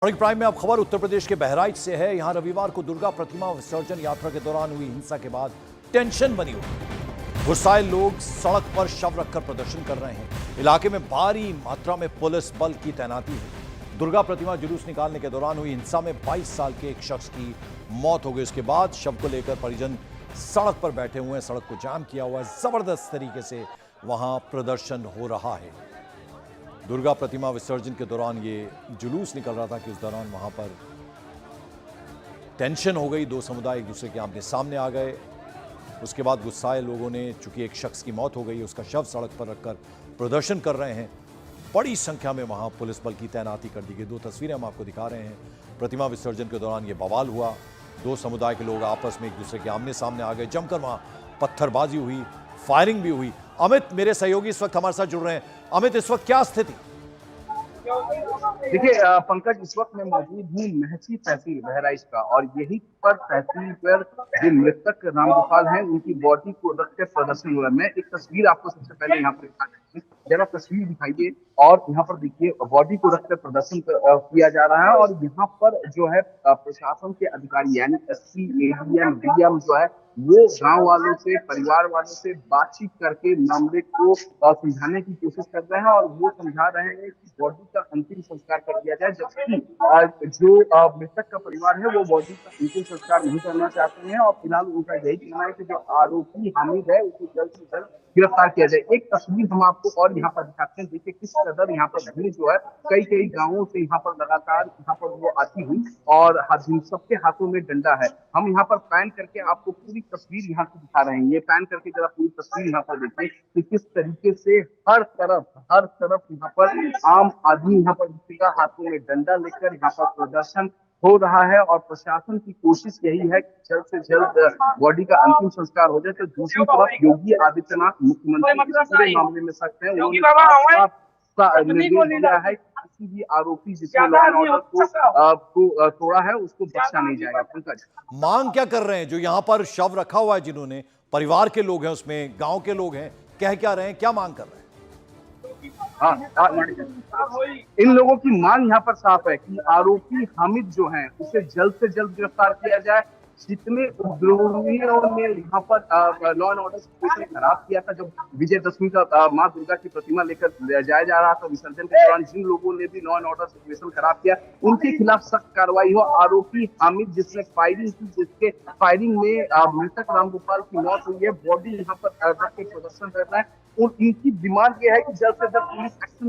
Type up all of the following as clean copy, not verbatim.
Morning prime में अब खबर उत्तर प्रदेश के बहराइच से है। यहां रविवार को दुर्गा प्रतिमा विसर्जन यात्रा के दौरान हुई हिंसा के बाद टेंशन बनी हुई। गुस्साए लोग सड़क पर शव रखकर प्रदर्शन कर रहे हैं। इलाके में भारी मात्रा में पुलिस बल की तैनाती है। दुर्गा प्रतिमा जुलूस निकालने के दौरान हुई हिंसा में 22 साल के एक शख्स की मौत हो गई। उसके बाद शव को लेकर परिजन सड़क पर बैठे हुए हैं। सड़क को जाम किया हुआ है। जबरदस्त तरीके से वहां प्रदर्शन हो रहा है। दुर्गा प्रतिमा विसर्जन के दौरान ये जुलूस निकल रहा था कि उस दौरान वहां पर टेंशन हो गई। दो समुदाय एक दूसरे के आमने सामने आ गए। उसके बाद गुस्साए लोगों ने, चूंकि एक शख्स की मौत हो गई, उसका शव सड़क पर रखकर प्रदर्शन कर रहे हैं। बड़ी संख्या में वहां पुलिस बल की तैनाती कर दी गई। दो तस्वीरें हम आपको दिखा रहे हैं। प्रतिमा विसर्जन के दौरान ये बवाल हुआ। दो समुदाय के लोग आपस में एक दूसरे के आमने सामने आ गए। जमकर वहां पत्थरबाजी हुई, फायरिंग भी हुई। अमित मेरे सहयोगी इस वक्त हमारे साथ जुड़ रहे हैं। अमित, इस वक्त क्या स्थिति? देखिए पंकज, इस वक्त मैं मौजूद हूँ महसी तहसील बहराइच का, और यही पर तहसील पर जो मृतक रामगोपाल हैं उनकी बॉडी को रख कर प्रदर्शन हुआ है। मैं एक तस्वीर आपको सबसे पहले यहाँ पर दिखा देती हूँ। जरा तस्वीर दिखाइए, और यहाँ पर देखिए बॉडी को रखकर प्रदर्शन किया जा रहा है। और यहाँ पर जो है प्रशासन के अधिकारी यानी एसपी, एडीएम, डीएम जो है वो गांव वालों से, परिवार वालों से बातचीत करके मामले को सुलझाने की कोशिश कर रहे हैं। और वो समझा रहे हैं कि बॉडी का अंतिम संस्कार कर दिया जाए, जबकि जो मृतक का परिवार है वो बॉडी का अंतिम संस्कार नहीं करना चाहते हैं। और फिलहाल उनका यही कहना है कि जो आरोपी हामिद है उसे जल्द से जल्द गिरफ्तार किया जाए। एक तस्वीर हम आपको और यहाँ पर दिखाते हैं। देखिए किस कदर यहाँ पर भीड़ जो है कई कई गांवों से यहाँ पर लगातार यहाँ पर वो आती हुई, और सबके हाथों में डंडा है। हम यहाँ पर पैन करके आपको पूरी तस्वीर यहाँ से दिखा रहे हैं। ये पैन करके जरा पूरी तस्वीर यहाँ पर देखिए कि किस तरीके से हर तरफ यहाँ पर आम आदमी यहाँ पर दिखेगा, हाथों में डंडा लेकर यहाँ पर प्रदर्शन हो रहा है। और प्रशासन की कोशिश यही है कि जल्द से जल्द बॉडी का अंतिम संस्कार हो जाए। तो दूसरी तरफ योगी आदित्यनाथ मुख्यमंत्री इस पूरे मामले में सख्त है। उन्होंने निर्देश दिया है कि किसी भी आरोपी जिसने लॉ एंड ऑर्डर को तोड़ा है उसको बख्शा नहीं जाएगा। पंकज, मांग क्या कर रहे हैं? जो यहां पर शव रखा हुआ है, जिन्होंने, परिवार के लोग हैं, उसमें गांव के लोग हैं, कह क्या रहे हैं, क्या मांग कर रहे हैं? इन लोगों की मांग यहाँ पर साफ है कि आरोपी हामिद जो है उसे जल्द से जल्द गिरफ्तार किया जाए। जितने उपद्रवियों ने यहाँ पर लॉ एंड ऑर्डर सिचुएशन खराब किया था, जब विजयदशमी का माँ दुर्गा की प्रतिमा लेकर जाया जा रहा था विसर्जन के दौरान, जिन लोगों ने भी लॉ एंड ऑर्डर सिचुएशन खराब किया उनके खिलाफ सख्त कार्रवाई हो। आरोपी हामिद जिसने फायरिंग की, जिसके फायरिंग में मृतक रामगोपाल की मौत हुई है, बॉडी यहाँ पर रख के प्रदर्शन करना है। और इनकी डिमांड ये है कि जल्द से जल्द पुलिस एक्शन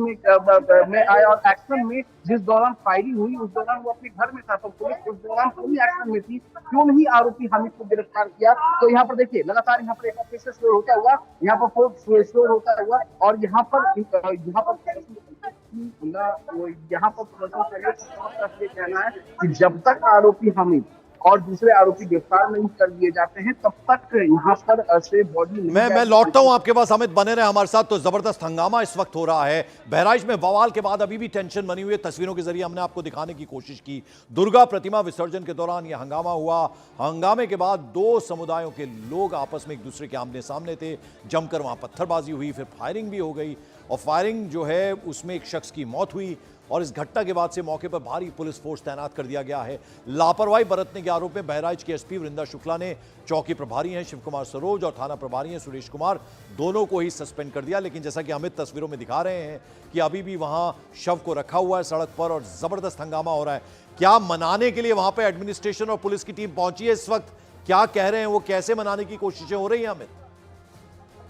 में आए। और एक्शन में जिस दौरान फायरिंग हुई उस दौरान वो अपने घर में था, तो पुलिस उस दौरान पूरी एक्शन में थी, क्यों नहीं आरोपी हामिद को गिरफ्तार किया? तो यहाँ पर देखिए लगातार यहाँ पर एक शोर होता हुआ, यहाँ पर फोर्स शोर होता हुआ, और यहाँ पर कहना है कि जब तक आरोपी हामिद और दूसरे आरोपी गिरफ्तार नहीं कर लिए जाते हैं तब तक यहाँ पर से बॉडी मैं लौटता हूं आपके पास। अमित बने रहे हमारे साथ। तो जबरदस्त हंगामा इस वक्त हो रहा है बहराइच में। बवाल के बाद अभी भी टेंशन बनी हुई है। तस्वीरों के जरिए हमने आपको दिखाने की कोशिश की। दुर्गा प्रतिमा विसर्जन के दौरान यह हंगामा हुआ। हंगामे के बाद दो समुदायों के लोग आपस में एक दूसरे के आमने सामने थे। जमकर वहां पत्थरबाजी हुई, फिर फायरिंग भी हो गई। और फायरिंग जो है उसमें एक शख्स की मौत हुई। और इस घटना के बाद से मौके पर भारी पुलिस फोर्स तैनात कर दिया गया है। लापरवाही बरतने के आरोप में बहराइच के एसपी वृंदा शुक्ला ने चौकी प्रभारी हैं शिव कुमार सरोज और थाना प्रभारी हैं सुरेश कुमार, दोनों को ही सस्पेंड कर दिया। लेकिन जैसा कि अमित तस्वीरों में दिखा रहे हैं कि अभी भी वहां शव को रखा हुआ है सड़क पर और जबरदस्त हंगामा हो रहा है। क्या मनाने के लिए वहां पर एडमिनिस्ट्रेशन और पुलिस की टीम पहुंची है इस वक्त? क्या कह रहे हैं वो, कैसे मनाने की कोशिशें हो रही हैं अमित?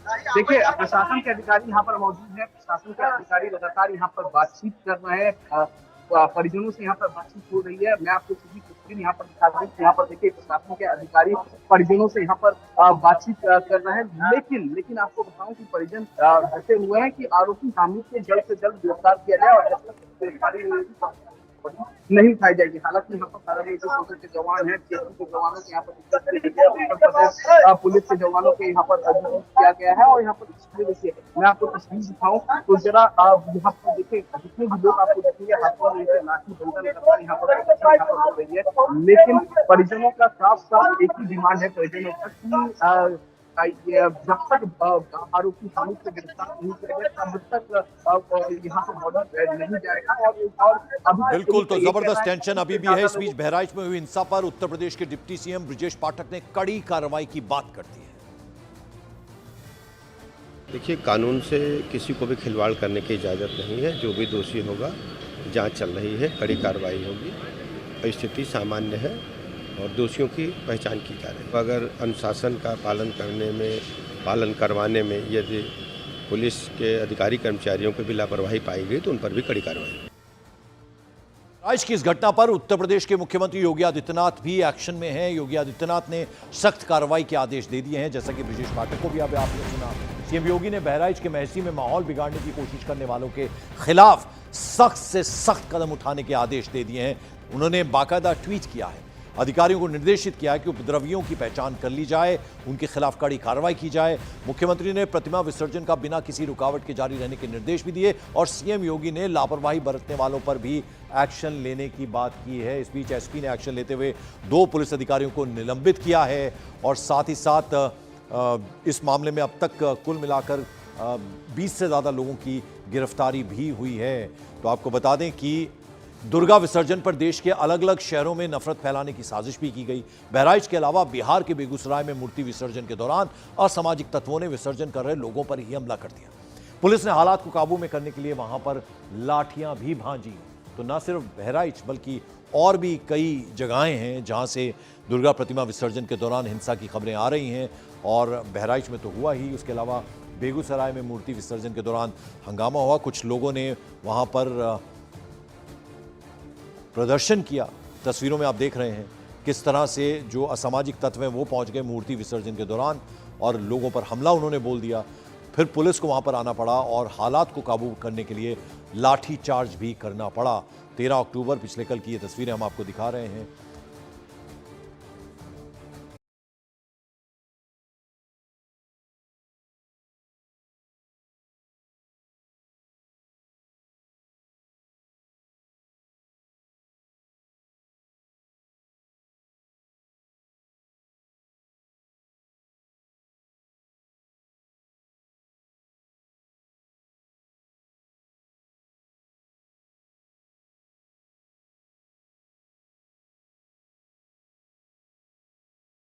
देखिए प्रशासन के अधिकारी यहाँ पर मौजूद है। प्रशासन के अधिकारी लगातार यहाँ पर बातचीत कर रहे हैं। परिजनों से यहाँ पर बातचीत हो रही है। मैं आपको सीधी तस्वीर यहाँ पर दिखा दूं। यहाँ पर देखिए प्रशासन के अधिकारी परिजनों से यहाँ पर बातचीत कर रहे हैं। लेकिन आपको बताऊं कि परिजन डटे हुए हैं कि आरोपी हामिद को जल्द से जल्द गिरफ्तार किया जाए, और जब तक गिरफ्तारी नहीं उठाई जाएगी। हालांकि यहाँ पर पैरामिलिट्री के जवान हैं, के जवानों के यहाँ पर उत्तर प्रदेश पुलिस के जवानों के यहाँ पर किया गया है। और यहाँ पर देखिए मैं आपको तस्वीर दिखाऊं तो जरा यहाँ पर देखिए जितने भी लोग आपको देखेंगे हाथों में लाठी डंडा लगातार यहाँ पर हो रही है। लेकिन परिजनों का साफ एक ही डिमांड है परिजनों का कि ये जब तक आरोपी हामिद को गिरफ्तार नहीं किया गया तब तक यहाँ से बॉर्डर नहीं जाएगा। और अभी तक बिल्कुल, तो ये कहना जबरदस्त है टेंशन अभी भी है। इस बीच बहराइच में हुई हिंसा पर उत्तर प्रदेश के डिप्टी सीएम ब्रजेश पाठक ने कड़ी कार्रवाई की बात कर दी है। देखिए, कानून से किसी को भी खिलवाड़ करने की इजाज़त नहीं है। जो भी दोषी होगा, जांच चल रही है, कड़ी कार्रवाई होगी। स्थिति सामान्य है और दोषियों की पहचान की जा रही है। अगर अनुशासन का पालन करवाने में यदि पुलिस के अधिकारी कर्मचारियों को भी लापरवाही पाई गई तो उन पर भी कड़ी कार्रवाई। आज की इस घटना पर उत्तर प्रदेश के मुख्यमंत्री योगी आदित्यनाथ भी एक्शन में हैं। योगी आदित्यनाथ ने सख्त कार्रवाई के आदेश दे दिए हैं। जैसा कि ब्रजेश पाठक को भी अब आपने सुना, सीएम योगी ने बहराइच के महसी में माहौल बिगाड़ने की कोशिश करने वालों के खिलाफ सख्त से सख्त कदम उठाने के आदेश दे दिए हैं। उन्होंने बाकायदा ट्वीट किया है, अधिकारियों को निर्देशित किया है कि उपद्रवियों की पहचान कर ली जाए, उनके खिलाफ कड़ी कार्रवाई की जाए। मुख्यमंत्री ने प्रतिमा विसर्जन का बिना किसी रुकावट के जारी रहने के निर्देश भी दिए और सीएम योगी ने लापरवाही बरतने वालों पर भी एक्शन लेने की बात की है। इस बीच एसपी ने एक्शन लेते हुए 2 पुलिस अधिकारियों को निलंबित किया है और साथ ही साथ इस मामले में अब तक कुल मिलाकर 20 से ज़्यादा लोगों की गिरफ्तारी भी हुई है। तो आपको बता दें कि दुर्गा विसर्जन पर देश के अलग अलग शहरों में नफरत फैलाने की साजिश भी की गई। बहराइच के अलावा बिहार के बेगूसराय में मूर्ति विसर्जन के दौरान असामाजिक तत्वों ने विसर्जन कर रहे लोगों पर ही हमला कर दिया। पुलिस ने हालात को काबू में करने के लिए वहां पर लाठियां भी भांजी। तो न सिर्फ बहराइच बल्कि और भी कई जगहें हैं जहां से दुर्गा प्रतिमा विसर्जन के दौरान हिंसा की खबरें आ रही हैं और बहराइच में तो हुआ ही, उसके अलावा बेगूसराय में मूर्ति विसर्जन के दौरान हंगामा हुआ। कुछ लोगों ने वहां पर प्रदर्शन किया। तस्वीरों में आप देख रहे हैं किस तरह से जो असामाजिक तत्व हैं वो पहुंच गए मूर्ति विसर्जन के दौरान और लोगों पर हमला उन्होंने बोल दिया। फिर पुलिस को वहां पर आना पड़ा और हालात को काबू करने के लिए लाठी चार्ज भी करना पड़ा। 13 अक्टूबर पिछले कल की ये तस्वीरें हम आपको दिखा रहे हैं।